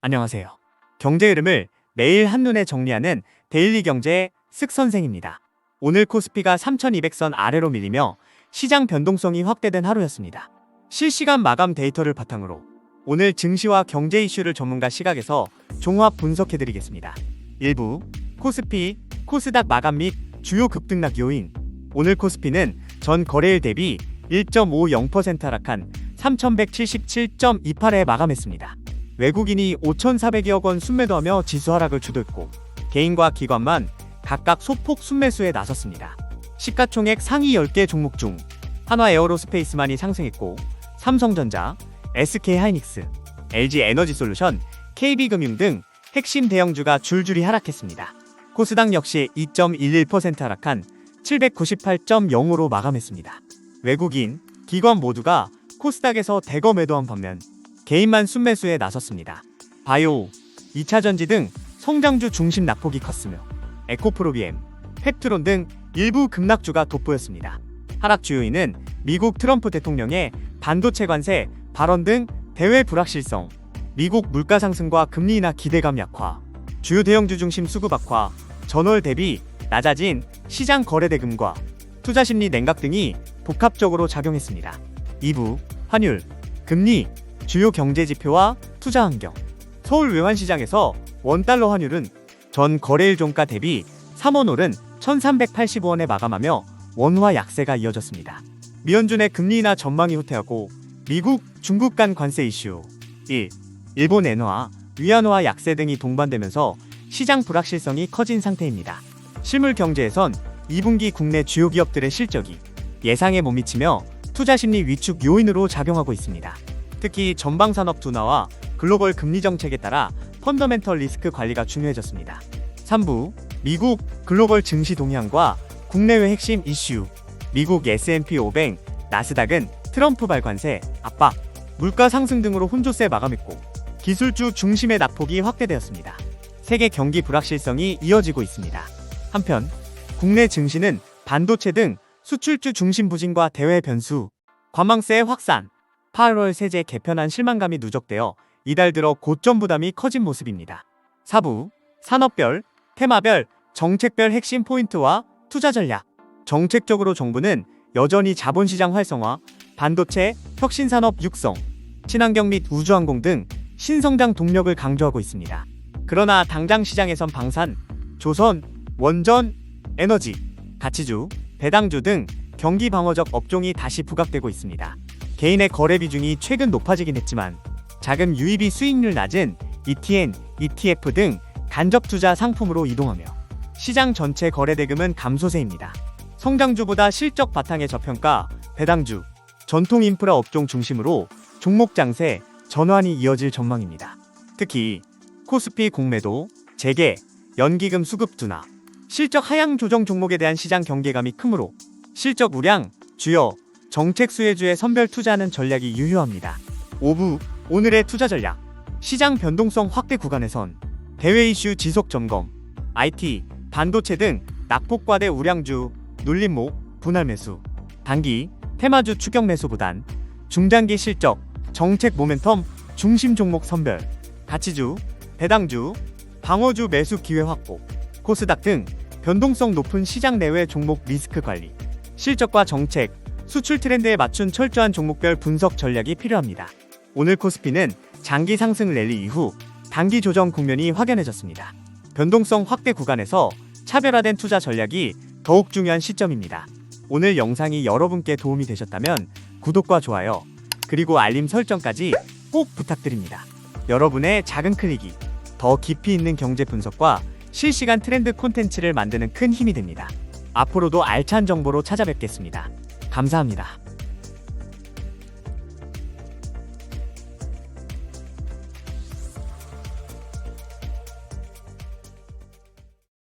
안녕하세요. 경제 흐름을 매일 한눈에 정리하는 데일리 경제의 쓱 선생입니다. 오늘 코스피가 3200선 아래로 밀리며 시장 변동성이 확대된 하루였습니다. 실시간 마감 데이터를 바탕으로 오늘 증시와 경제 이슈를 전문가 시각에서 종합 분석해드리겠습니다. 1부 코스피, 코스닥 마감 및 주요 급등락 요인. 오늘 코스피는 전 거래일 대비 1.50% 하락한 3177.28에 마감했습니다. 외국인이 5,400여억 원 순매도하며 지수 하락을 주도했고 개인과 기관만 각각 소폭 순매수에 나섰습니다. 시가총액 상위 10개 종목 중 한화에어로스페이스만이 상승했고 삼성전자, SK하이닉스, LG에너지솔루션, KB금융 등 핵심 대형주가 줄줄이 하락했습니다. 코스닥 역시 2.11% 하락한 798.05로 마감했습니다. 외국인, 기관 모두가 코스닥에서 대거 매도한 반면 개인만 순매수에 나섰습니다. 바이오, 2차전지 등 성장주 중심 낙폭이 컸으며 에코프로비엠, 펩트론 등 일부 급락주가 돋보였습니다. 하락 주요인은 미국 트럼프 대통령의 반도체 관세 발언 등 대외 불확실성, 미국 물가 상승과 금리 인하 기대감 약화, 주요 대형주 중심 수급 악화, 전월 대비 낮아진 시장 거래 대금과 투자 심리 냉각 등이 복합적으로 작용했습니다. 2부 환율, 금리, 주요 경제 지표와 투자 환경. 서울 외환시장에서 원달러 환율은 전 거래일 종가 대비 3원 오른 1385원에 마감하며 원화 약세가 이어졌습니다. 미연준의 금리 인하 전망이 후퇴하고 미국, 중국 간 관세 이슈 1. 일본 엔화, 위안화 약세 등이 동반되면서 시장 불확실성이 커진 상태입니다. 실물 경제에선 2분기 국내 주요 기업들의 실적이 예상에 못 미치며 투자 심리 위축 요인으로 작용하고 있습니다. 특히 전방산업 둔화와 글로벌 금리 정책에 따라 펀더멘털 리스크 관리가 중요해졌습니다. 3부 미국 글로벌 증시 동향과 국내외 핵심 이슈. 미국 S&P 500, 나스닥은 트럼프 발관세, 압박, 물가 상승 등으로 혼조세 마감했고 기술주 중심의 낙폭이 확대되었습니다. 세계 경기 불확실성이 이어지고 있습니다. 한편 국내 증시는 반도체 등 수출주 중심 부진과 대외 변수, 관망세의 확산, 8월 세제 개편안 실망감이 누적되어 이달 들어 고점 부담이 커진 모습입니다. 4부 산업별, 테마별, 정책별 핵심 포인트와 투자 전략. 정책적으로 정부는 여전히 자본시장 활성화, 반도체, 혁신산업 육성, 친환경 및 우주항공 등 신성장 동력을 강조하고 있습니다. 그러나 당장 시장에선 방산, 조선, 원전, 에너지, 가치주, 배당주 등 경기 방어적 업종이 다시 부각되고 있습니다. 개인의 거래 비중이 최근 높아지긴 했지만 자금 유입이 수익률 낮은 ETN, ETF 등 간접 투자 상품으로 이동하며 시장 전체 거래 대금은 감소세입니다. 성장주보다 실적 바탕의 저평가, 배당주, 전통 인프라 업종 중심으로 종목 장세, 전환이 이어질 전망입니다. 특히 코스피 공매도, 재계, 연기금 수급 둔화, 실적 하향 조정 종목에 대한 시장 경계감이 크므로 실적 우량, 주요, 정책 수혜주에 선별 투자하는 전략이 유효합니다. 5부 오늘의 투자 전략. 시장 변동성 확대 구간에선 대외 이슈 지속 점검, IT, 반도체 등 낙폭 과대 우량주, 눌림목, 분할 매수, 단기, 테마주 추격 매수보단 중장기 실적, 정책 모멘텀, 중심 종목 선별, 가치주, 배당주, 방어주 매수 기회 확보, 코스닥 등 변동성 높은 시장 내외 종목 리스크 관리, 실적과 정책, 수출 트렌드에 맞춘 철저한 종목별 분석 전략이 필요합니다. 오늘 코스피는 장기 상승 랠리 이후 단기 조정 국면이 확연해졌습니다. 변동성 확대 구간에서 차별화된 투자 전략이 더욱 중요한 시점입니다. 오늘 영상이 여러분께 도움이 되셨다면 구독과 좋아요, 그리고 알림 설정까지 꼭 부탁드립니다. 여러분의 작은 클릭이 더 깊이 있는 경제 분석과 실시간 트렌드 콘텐츠를 만드는 큰 힘이 됩니다. 앞으로도 알찬 정보로 찾아뵙겠습니다. 감사합니다.